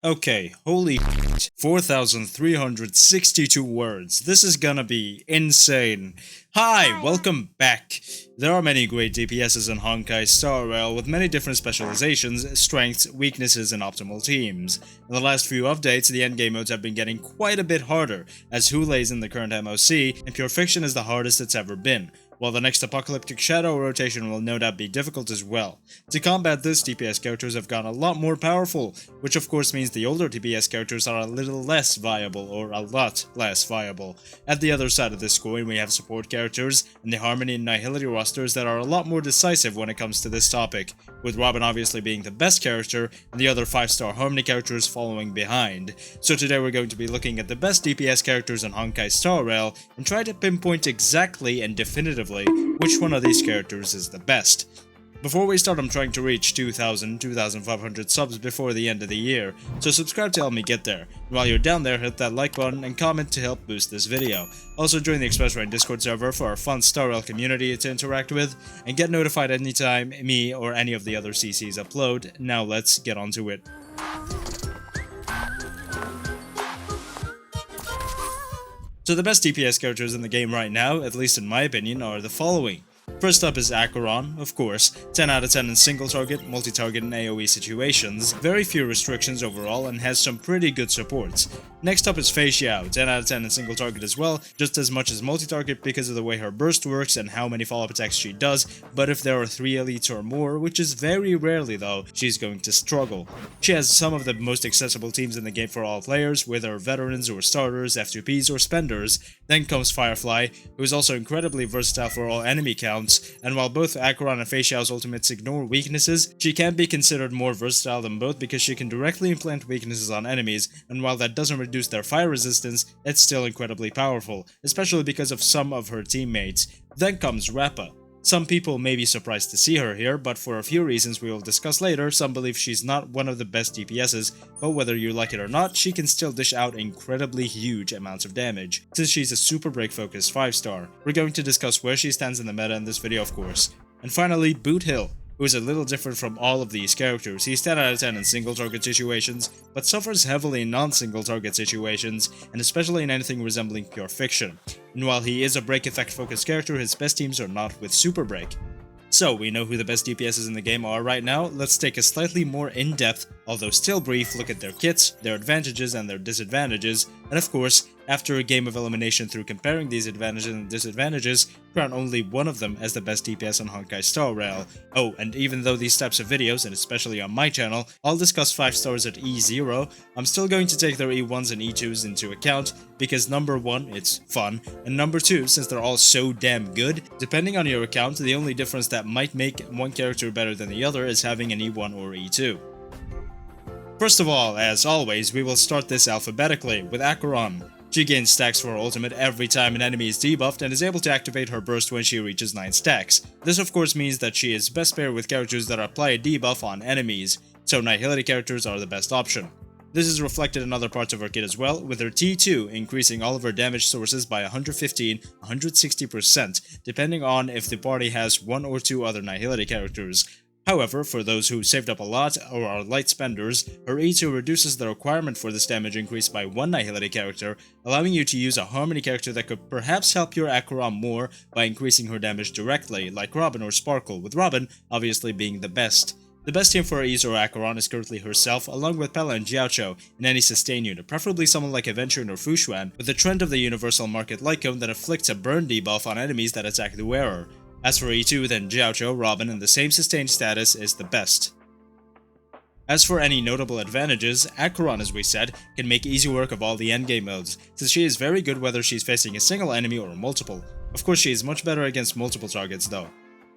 Okay, holy shit, 4,362 words. This is gonna be insane. Hi, welcome back. There are many great DPSs in Honkai Star Rail with many different specializations, strengths, weaknesses, and optimal teams. In the last few updates, the endgame modes have been getting quite a bit harder, as Hule is in the current MOC, and Pure Fiction is the hardest it's ever been, while the next Apocalyptic Shadow rotation will no doubt be difficult as well. To combat this, DPS characters have gotten a lot more powerful, which of course means the older DPS characters are a little less viable, or a lot less viable. At the other side of this coin, we have support characters, and the Harmony and Nihility rosters that are a lot more decisive when it comes to this topic, with Robin obviously being the best character, and the other 5-star Harmony characters following behind. So today we're going to be looking at the best DPS characters in Honkai Star Rail, and try to pinpoint exactly and definitively which one of these characters is the best. Before we start, I'm trying to reach 2,500 subs before the end of the year, so subscribe to help me get there. And while you're down there, hit that like button and comment to help boost this video. Also join the Express Rain Discord server for our fun Star Rail community to interact with, and get notified anytime me or any of the other CCs upload. Now let's get on to it. So the best DPS characters in the game right now, at least in my opinion, are the following. First up is Acaron, of course, 10 out of 10 in single target, multi-target and AoE situations, very few restrictions overall and has some pretty good supports. Next up is Fischl, 10 out of 10 in single target as well, just as much as multi-target because of the way her burst works and how many follow-up attacks she does, but if there are 3 elites or more, which is very rarely though, she's going to struggle. She has some of the most accessible teams in the game for all players, whether veterans or starters, F2Ps or spenders. Then comes Firefly, who is also incredibly versatile for all enemy counts, and while both Acaron and Fischl's ultimates ignore weaknesses, she can be considered more versatile than both because she can directly implant weaknesses on enemies, and while that doesn't reduce their fire resistance, it's still incredibly powerful, especially because of some of her teammates. Then comes Rapa. Some people may be surprised to see her here, but for a few reasons we will discuss later, some believe she's not one of the best DPSs, but whether you like it or not, she can still dish out incredibly huge amounts of damage, since she's a super break focused 5-star. We're going to discuss where she stands in the meta in this video of course. And finally, Fischl, who is a little different from all of these characters. He's 10 out of 10 in single target situations, but suffers heavily in non-single target situations, and especially in anything resembling Pure Fiction. And while he is a break effect focused character, his best teams are not with super break. So we know who the best DPSs in the game are right now. Let's take a slightly more in-depth, although still brief, look at their kits, their advantages and their disadvantages, and of course, after a game of elimination through comparing these advantages and disadvantages, crown only one of them as the best DPS on Honkai Star Rail. Oh, and even though these types of videos, and especially on my channel, I'll discuss 5 stars at E0, I'm still going to take their E1s and E2s into account, because number 1, it's fun, and number 2, since they're all so damn good, depending on your account, the only difference that might make one character better than the other is having an E1 or E2. First of all, as always, we will start this alphabetically, with Acaron. She gains stacks for her ultimate every time an enemy is debuffed and is able to activate her burst when she reaches 9 stacks. This of course means that she is best paired with characters that apply a debuff on enemies, so Nihility characters are the best option. This is reflected in other parts of her kit as well, with her T2 increasing all of her damage sources by 115-160%, depending on if the party has 1 or 2 other Nihility characters. However, for those who saved up a lot or are light spenders, her E2 reduces the requirement for this damage increase by 1 Nihility character, allowing you to use a Harmony character that could perhaps help your Acaron more by increasing her damage directly, like Robin or Sparkle, with Robin obviously being the best. The best team for her E0 Acaron is currently herself, along with Pella and Jiaoqiu in any sustain unit, preferably someone like Aventurin or Fuxuan, with the trend of the universal market Lycone that inflicts a burn debuff on enemies that attack the wearer. As for E2, then Jiaoqiu, Robin in the same sustained status is the best. As for any notable advantages, Acaron, as we said, can make easy work of all the endgame modes, since she is very good whether she's facing a single enemy or multiple. Of course she is much better against multiple targets though.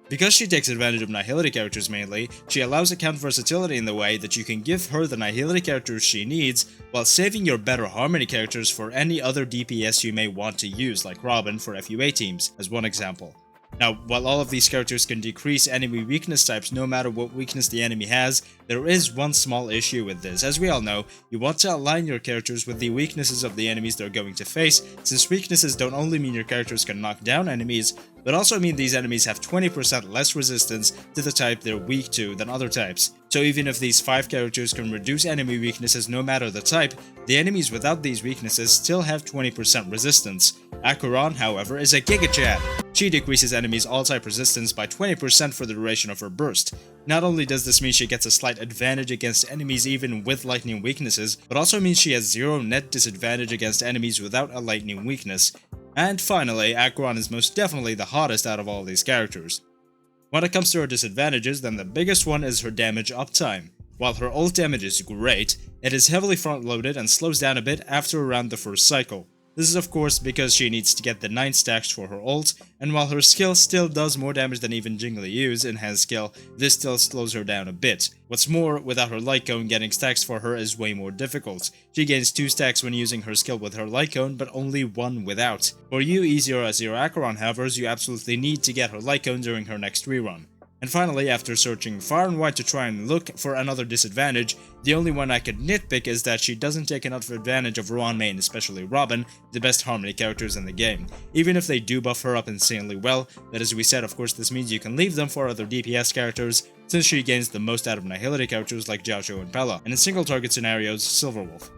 Because she takes advantage of Nihility characters mainly, she allows account versatility in the way that you can give her the Nihility characters she needs, while saving your better Harmony characters for any other DPS you may want to use, like Robin for FUA teams, as one example. Now, while all of these characters can decrease enemy weakness types no matter what weakness the enemy has, there is one small issue with this. As we all know, you want to align your characters with the weaknesses of the enemies they're going to face, since weaknesses don't only mean your characters can knock down enemies, but also mean these enemies have 20% less resistance to the type they're weak to than other types. So even if these 5 characters can reduce enemy weaknesses no matter the type, the enemies without these weaknesses still have 20% resistance. Acaron, however, is a Giga Chad. She decreases enemies all-type resistance by 20% for the duration of her burst. Not only does this mean she gets a slight advantage against enemies even with lightning weaknesses, but also means she has 0 net disadvantage against enemies without a lightning weakness. And finally, Acaron is most definitely the hottest out of all these characters. When it comes to her disadvantages, then the biggest one is her damage uptime. While her ult damage is great, it is heavily front-loaded and slows down a bit after around the first cycle. This is of course because she needs to get the 9 stacks for her ult, and while her skill still does more damage than even Jingli Yu's enhanced skill, this still slows her down a bit. What's more, without her light cone, getting stacks for her is way more difficult. She gains 2 stacks when using her skill with her light cone, but only 1 without. For you E0S0 Acaron havers, you absolutely need to get her light cone during her next rerun. And finally, after searching far and wide to try and look for another disadvantage, the only one I could nitpick is that she doesn't take enough advantage of Roan main, especially Robin, the best Harmony characters in the game. Even if they do buff her up insanely well, that as we said, of course this means you can leave them for other DPS characters, since she gains the most out of Nihility characters like Jiaozhou and Pella, and in single target scenarios, Silverwolf.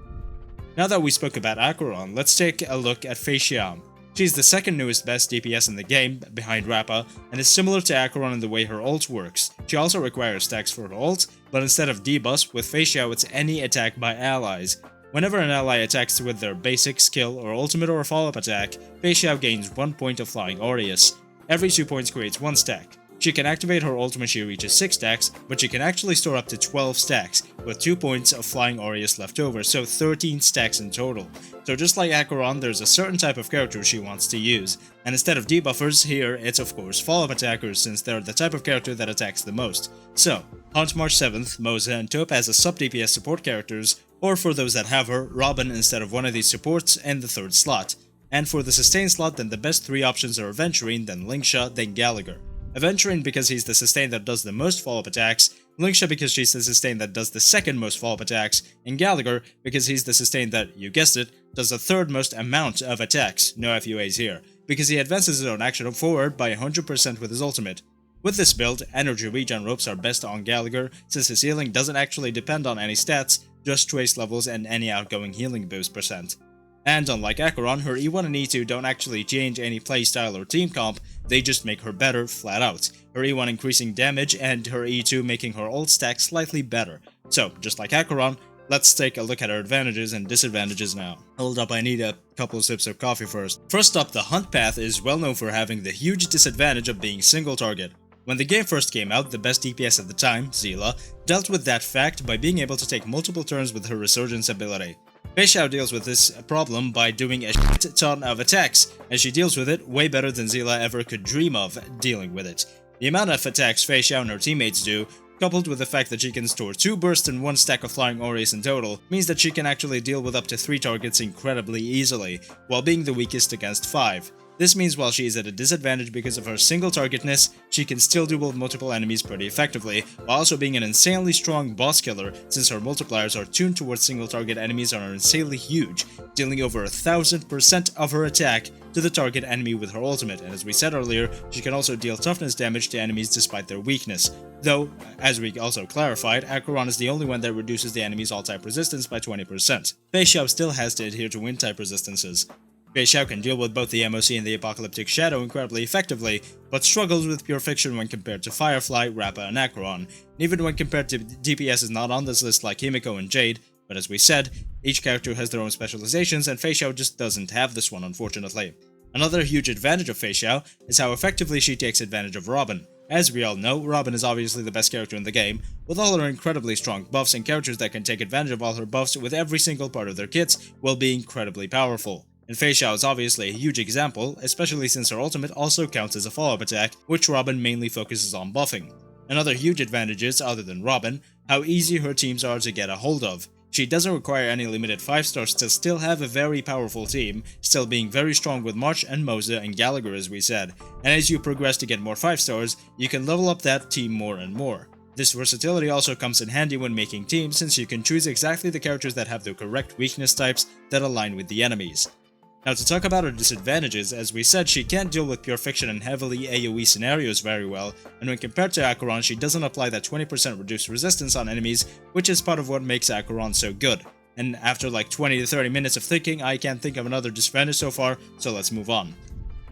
Now that we spoke about Acaron, let's take a look at Fischl. She's the second newest best DPS in the game, behind Rapa, and is similar to Acaron in the way her ult works. She also requires stacks for her ult, but instead of debuffs, with Fischl it's any attack by allies. Whenever an ally attacks with their basic, skill, or ultimate or follow-up attack, Fischl gains 1 point of Flying Aureus. Every 2 points creates 1 stack. She can activate her ult when she reaches 6 stacks, but she can actually store up to 12 stacks, with 2 points of Flying Aureus left over, so 13 stacks in total. So just like Acaron, there's a certain type of character she wants to use, and instead of debuffers, here it's of course follow-up attackers since they're the type of character that attacks the most. So, Hunt March 7th, Moza, and Taupe as a sub-DPS support characters, or for those that have her, Robin instead of one of these supports in the 3rd slot. And for the sustain slot, then the best 3 options are Aventurine, then Lingsha, then Gallagher. Aventurine because he's the sustain that does the most follow-up attacks, Lingsha because she's the sustain that does the 2nd most follow-up attacks, and Gallagher because he's the sustain that, you guessed it, does the 3rd most amount of attacks, no FUAs here, because he advances his own action forward by 100% with his ultimate. With this build, energy regen ropes are best on Gallagher since his healing doesn't actually depend on any stats, just trace levels and any outgoing healing boost percent. And unlike Acaron, her E1 and E2 don't actually change any playstyle or team comp, they just make her better flat out, her E1 increasing damage and her E2 making her ult stack slightly better. So, just like Acaron, let's take a look at her advantages and disadvantages now. Hold up, I need a couple sips of coffee first. First up, the Hunt path is well known for having the huge disadvantage of being single target. When the game first came out, the best DPS at the time, Seele, dealt with that fact by being able to take multiple turns with her Resurgence ability. Fischl deals with this problem by doing a shit ton of attacks, and she deals with it way better than Seele ever could dream of dealing with it. The amount of attacks Fischl and her teammates do, coupled with the fact that she can store 2 bursts and 1 stack of Flying Aureus in total, means that she can actually deal with up to 3 targets incredibly easily, while being the weakest against 5. This means while she is at a disadvantage because of her single targetness, she can still deal with multiple enemies pretty effectively, while also being an insanely strong boss killer since her multipliers are tuned towards single target enemies and are insanely huge, dealing over 1000% of her attack to the target enemy with her ultimate, and as we said earlier, she can also deal toughness damage to enemies despite their weakness. Though, as we also clarified, Acaron is the only one that reduces the enemy's all-type resistance by 20%. Fischl still has to adhere to wind-type resistances. Fischl can deal with both the MOC and the Apocalyptic Shadow incredibly effectively, but struggles with Pure Fiction when compared to Firefly, Rapa, and Acaron, and even when compared to DPS not on this list like Himiko and Jade, but as we said, each character has their own specializations and Fischl just doesn't have this one unfortunately. Another huge advantage of Fischl is how effectively she takes advantage of Robin. As we all know, Robin is obviously the best character in the game, with all her incredibly strong buffs and characters that can take advantage of all her buffs with every single part of their kits will be incredibly powerful. And Fischl is obviously a huge example, especially since her ultimate also counts as a follow-up attack, which Robin mainly focuses on buffing. Another huge advantage is, other than Robin, how easy her teams are to get a hold of. She doesn't require any limited 5 stars to still have a very powerful team, still being very strong with March and Moza and Gallagher as we said, and as you progress to get more 5 stars, you can level up that team more and more. This versatility also comes in handy when making teams since you can choose exactly the characters that have the correct weakness types that align with the enemies. Now to talk about her disadvantages, as we said, she can't deal with pure fiction and heavily AoE scenarios very well, and when compared to Acaron, she doesn't apply that 20% reduced resistance on enemies, which is part of what makes Acaron so good. And after like 20 to 30 minutes of thinking, I can't think of another disadvantage so far, so let's move on.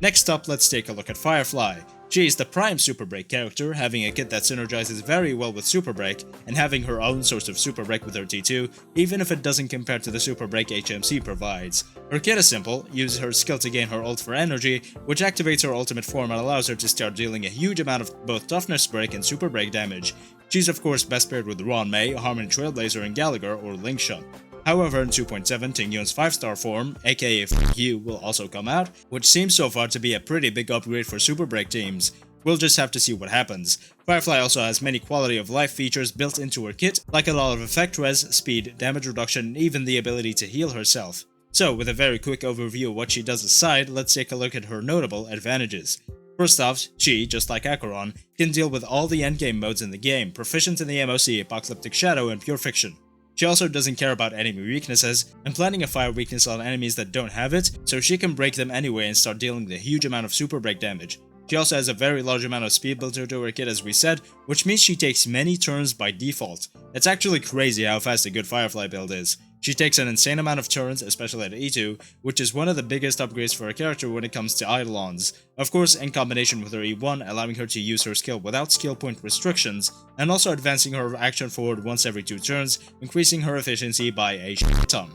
Next up, let's take a look at Firefly. She is the prime Super Break character, having a kit that synergizes very well with Super Break, and having her own source of Super Break with her T2, even if it doesn't compare to the Super Break HMC provides. Her kit is simple, use her skill to gain her ult for energy, which activates her ultimate form and allows her to start dealing a huge amount of both Toughness Break and Super Break damage. She's of course best paired with Ruan Mei, Harmony Trailblazer and Gallagher or Linkshun. However, in 2.7, Tingyun's 5-star form, aka F you, will also come out, which seems so far to be a pretty big upgrade for Super Break teams. We'll just have to see what happens. Firefly also has many quality of life features built into her kit, like a lot of effect res, speed, damage reduction, and even the ability to heal herself. So, with a very quick overview of what she does aside, let's take a look at her notable advantages. First off, she, just like Acaron, can deal with all the endgame modes in the game, proficient in the MOC, Apocalyptic Shadow, and Pure Fiction. She also doesn't care about enemy weaknesses, and planting a fire weakness on enemies that don't have it, so she can break them anyway and start dealing the huge amount of super break damage. She also has a very large amount of speed built into her kit as we said, which means she takes many turns by default. It's actually crazy how fast a good Firefly build is. She takes an insane amount of turns, especially at E2, which is one of the biggest upgrades for a character when it comes to Eidolons. Of course, in combination with her E1, allowing her to use her skill without skill point restrictions, and also advancing her action forward once every 2 turns, increasing her efficiency by a ton.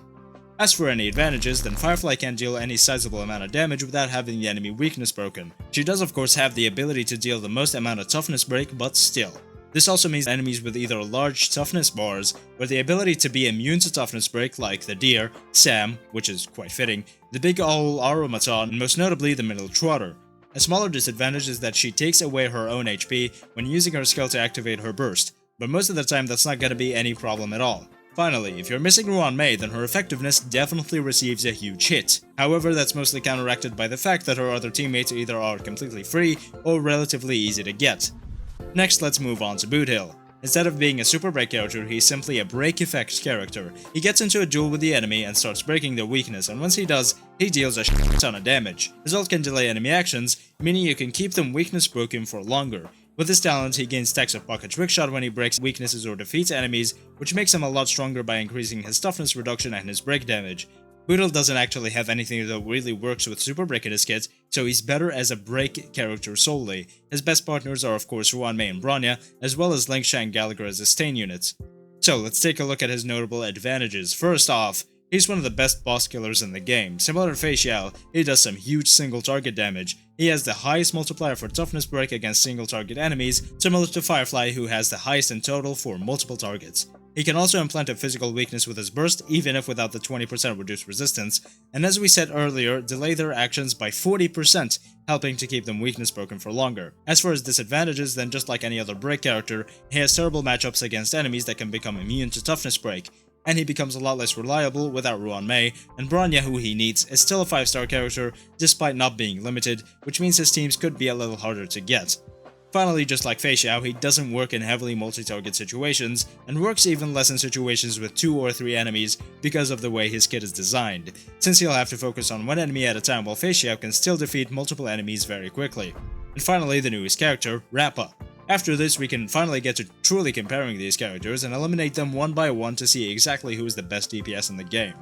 As for any advantages, then Firefly can deal any sizable amount of damage without having the enemy weakness broken. She does of course have the ability to deal the most amount of toughness break, but still. This also means enemies with either large toughness bars, or the ability to be immune to toughness break like the Deer, Sam, which is quite fitting, the Big Owl Aromaton, and most notably the Middle Trotter. A smaller disadvantage is that she takes away her own HP when using her skill to activate her burst, but most of the time that's not gonna be any problem at all. Finally, if you're missing Ruan Mei, then her effectiveness definitely receives a huge hit. However, that's mostly counteracted by the fact that her other teammates either are completely free or relatively easy to get. Next, let's move on to Boothill. Instead of being a super break character, he's simply a break effect character. He gets into a duel with the enemy and starts breaking their weakness, and once he does, he deals a ton of damage. His ult can delay enemy actions, meaning you can keep them weakness broken for longer. With this talent, he gains stacks of pocket trickshot when he breaks weaknesses or defeats enemies, which makes him a lot stronger by increasing his toughness reduction and his break damage. Boothill doesn't actually have anything that really works with Super Break in his kit, so he's better as a break character solely. His best partners are of course Ruan Mei and Bronya, as well as Linkshun and Gallagher as his stain units. So let's take a look at his notable advantages. First off, he's one of the best boss killers in the game. Similar to Fischl, he does some huge single target damage. He has the highest multiplier for toughness break against single target enemies, similar to Firefly who has the highest in total for multiple targets. He can also implant a physical weakness with his burst, even if without the 20% reduced resistance, and as we said earlier, delay their actions by 40%, helping to keep them weakness broken for longer. As for his disadvantages, then just like any other break character, he has terrible matchups against enemies that can become immune to toughness break, and he becomes a lot less reliable without Ruan Mei, and Bronya, who he needs, is still a 5-star character despite not being limited, which means his teams could be a little harder to get. Finally, just like Fischl, he doesn't work in heavily multi-target situations, and works even less in situations with 2 or 3 enemies because of the way his kit is designed, since he'll have to focus on one enemy at a time while Fischl can still defeat multiple enemies very quickly. And finally, the newest character, Rapa. After this, we can finally get to truly comparing these characters and eliminate them one by one to see exactly who is the best DPS in the game.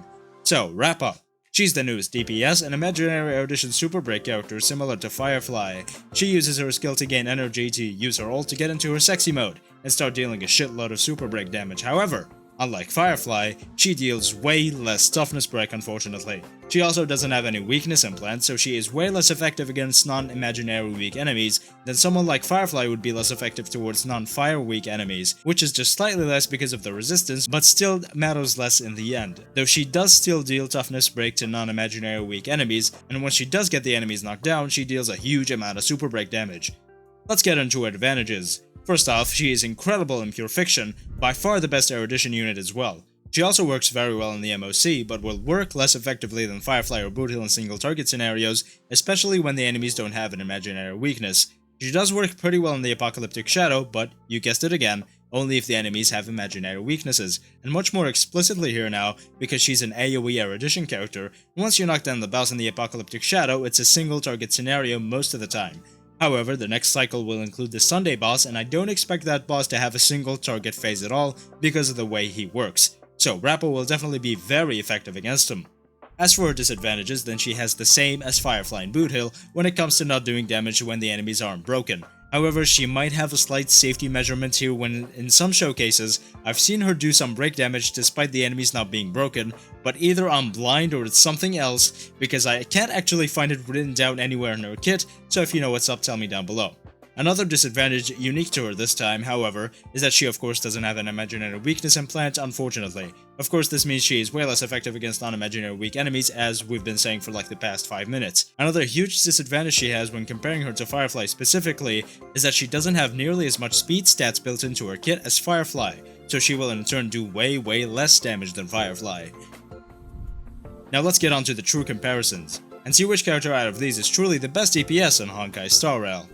So, Rapa. She's the newest DPS, an imaginary audition super break character similar to Firefly. She uses her skill to gain energy to use her ult to get into her sexy mode and start dealing a shitload of super break damage. However, unlike Firefly, she deals way less toughness break unfortunately. She also doesn't have any weakness implants, so she is way less effective against non-imaginary weak enemies than someone like Firefly would be less effective towards non-fire weak enemies, which is just slightly less because of the resistance, but still matters less in the end. Though she does still deal toughness break to non-imaginary weak enemies, and when she does get the enemies knocked down, she deals a huge amount of super break damage. Let's get into her advantages. First off, she is incredible in Pure Fiction, by far the best erudition unit as well. She also works very well in the MOC, but will work less effectively than Firefly or Boothill in single target scenarios, especially when the enemies don't have an imaginary weakness. She does work pretty well in the Apocalyptic Shadow, but, you guessed it again, only if the enemies have imaginary weaknesses, and much more explicitly here now, because she's an AoE erudition character, and once you knock down the boss in the Apocalyptic Shadow, it's a single target scenario most of the time. However, the next cycle will include the Sunday boss, and I don't expect that boss to have a single target phase at all, because of the way he works. So Rapa will definitely be very effective against him. As for her disadvantages, then she has the same as Firefly and Boothill when it comes to not doing damage when the enemies aren't broken. However, she might have a slight safety measurement here when, in some showcases, I've seen her do some break damage despite the enemies not being broken, but either I'm blind or it's something else, because I can't actually find it written down anywhere in her kit, so if you know what's up, tell me down below. Another disadvantage unique to her this time, however, is that she of course doesn't have an imaginary weakness implant, unfortunately. Of course, this means she is way less effective against non-imaginary weak enemies, as we've been saying for like the past 5 minutes. Another huge disadvantage she has when comparing her to Firefly specifically is that she doesn't have nearly as much speed stats built into her kit as Firefly, so she will in turn do way less damage than Firefly. Now let's get on to the true comparisons, and see which character out of these is truly the best DPS on Honkai Star Rail.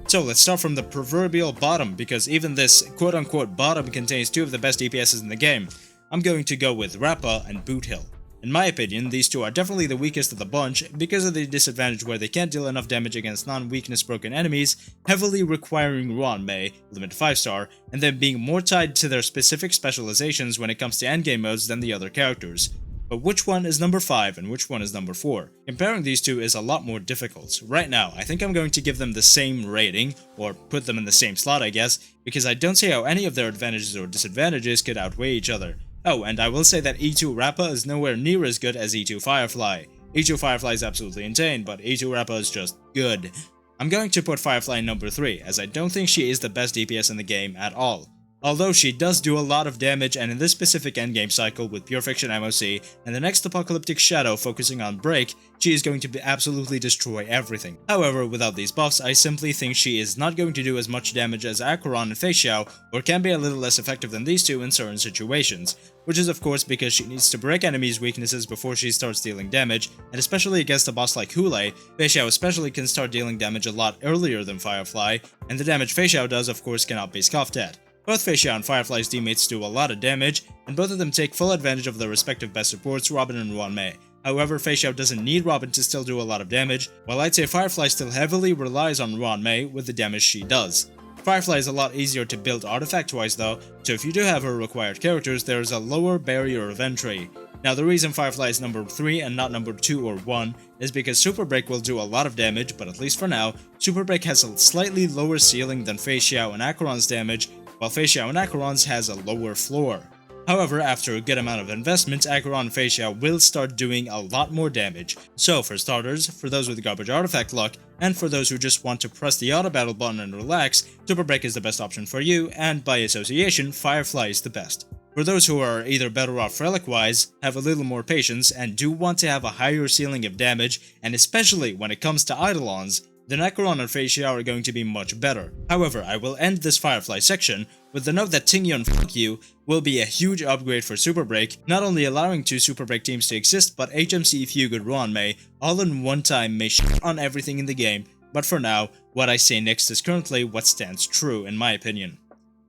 So let's start from the proverbial bottom, because even this quote-unquote bottom contains two of the best DPSs in the game. I'm going to go with Rapa and Boothill. In my opinion, these two are definitely the weakest of the bunch because of the disadvantage where they can't deal enough damage against non-weakness broken enemies, heavily requiring Ruanmei, limit 5-star, and then being more tied to their specific specializations when it comes to endgame modes than the other characters. But which one is number 5 and which one is number 4? Comparing these two is a lot more difficult. Right now, I think I'm going to give them the same rating, or put them in the same slot I guess, because I don't see how any of their advantages or disadvantages could outweigh each other. Oh, and I will say that E2 Rapa is nowhere near as good as E2 Firefly. E2 Firefly is absolutely insane, but E2 Rapa is just good. I'm going to put Firefly in number 3, as I don't think she is the best DPS in the game at all. Although she does do a lot of damage, and in this specific endgame cycle with Pure Fiction MOC and the next Apocalyptic Shadow focusing on Break, she is going to absolutely destroy everything. However, without these buffs, I simply think she is not going to do as much damage as Acaron and Fischl, or can be a little less effective than these two in certain situations, which is of course because she needs to break enemies' weaknesses before she starts dealing damage, and especially against a boss like Hulei, Fischl especially can start dealing damage a lot earlier than Firefly, and the damage Fischl does of course cannot be scoffed at. Both Fischl and Firefly's teammates do a lot of damage, and both of them take full advantage of their respective best supports, Robin and Ruanmei. However, Fischl doesn't need Robin to still do a lot of damage, while I'd say Firefly still heavily relies on Ruanmei with the damage she does. Firefly is a lot easier to build artifact-wise though, so if you do have her required characters, there is a lower barrier of entry. Now the reason Firefly is number 3 and not number 2 or 1 is because Super Break will do a lot of damage, but at least for now, Super Break has a slightly lower ceiling than Fischl and Acaron's damage, while Fischl and Acaron's has a lower floor. However, after a good amount of investment, Acaron and Fischl will start doing a lot more damage. So for starters, for those with garbage artifact luck, and for those who just want to press the auto battle button and relax, Super Break is the best option for you, and by association, Firefly is the best. For those who are either better off relic-wise, have a little more patience, and do want to have a higher ceiling of damage, and especially when it comes to Eidolons, then Acaron and Fischl are going to be much better. However, I will end this Firefly section with the note that Tingyon Fuck You will be a huge upgrade for Super Break, not only allowing 2 Super Break teams to exist, but HMC Fugue and Ruanmei all in one time may shit on everything in the game, but for now, what I say next is currently what stands true in my opinion.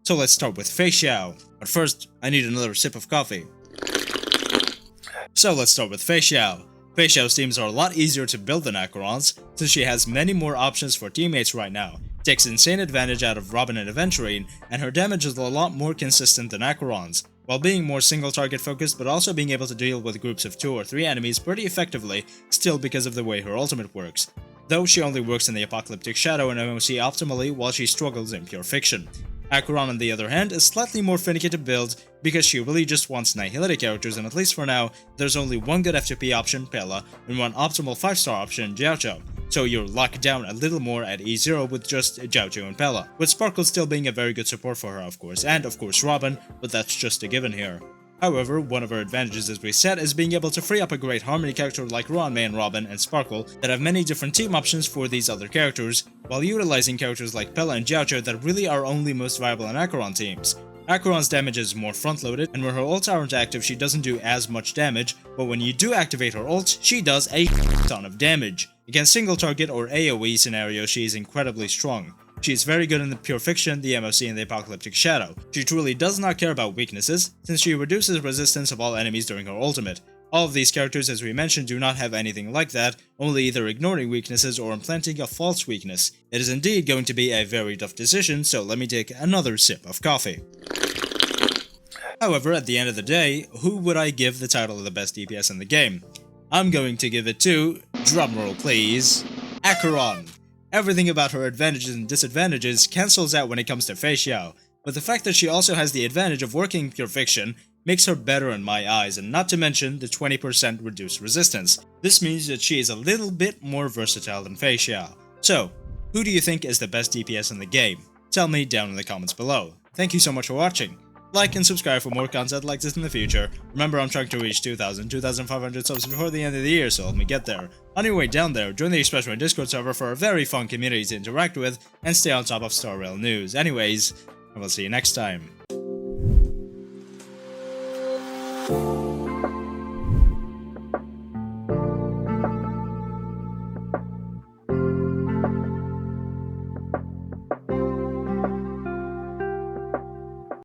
So let's start with Fischl, but first, I need another sip of coffee. So let's start with Fischl. Fischl's teams are a lot easier to build than Acaron's, since she has many more options for teammates right now, takes insane advantage out of Robin and Aventurine, and her damage is a lot more consistent than Acaron's, while being more single target focused but also being able to deal with groups of 2 or 3 enemies pretty effectively, still because of the way her ultimate works. Though she only works in the Apocalyptic Shadow and MOC optimally while she struggles in Pure Fiction. Acaron on the other hand is slightly more finicky to build because she really just wants Nihility characters, and at least for now, there's only one good FTP option, Pela, and one optimal 5-star option, Jiaoqiu, so you're locked down a little more at E0 with just Jiaoqiu and Pela, with Sparkle still being a very good support for her of course, and of course Robin, but that's just a given here. However, one of her advantages as we said is being able to free up a great Harmony character like Ruanmei and Robin and Sparkle that have many different team options for these other characters, while utilizing characters like Pela and Jiaoqiu that really are only most viable in Acaron teams. Acaron's damage is more front-loaded, and when her ults aren't active she doesn't do as much damage, but when you do activate her ult, she does a ton of damage. Against single target or AoE scenarios, she is incredibly strong. She is very good in the Pure Fiction, the MOC, and the Apocalyptic Shadow. She truly does not care about weaknesses, since she reduces resistance of all enemies during her ultimate. All of these characters, as we mentioned, do not have anything like that, only either ignoring weaknesses or implanting a false weakness. It is indeed going to be a very tough decision, so let me take another sip of coffee. However, at the end of the day, who would I give the title of the best DPS in the game? I'm going to give it to, drumroll please, Acaron. Everything about her advantages and disadvantages cancels out when it comes to Fischl, but the fact that she also has the advantage of working Pure Fiction makes her better in my eyes, and not to mention the 20% reduced resistance. This means that she is a little bit more versatile than Fischl. So, who do you think is the best DPS in the game? Tell me down in the comments below. Thank you so much for watching. Like and subscribe for more content like this in the future. Remember, I'm trying to reach 2,500 subs before the end of the year, so help me get there. On your way down there, join the Expression Discord server for a very fun community to interact with, and stay on top of Star Rail news. Anyways, I will see you next time.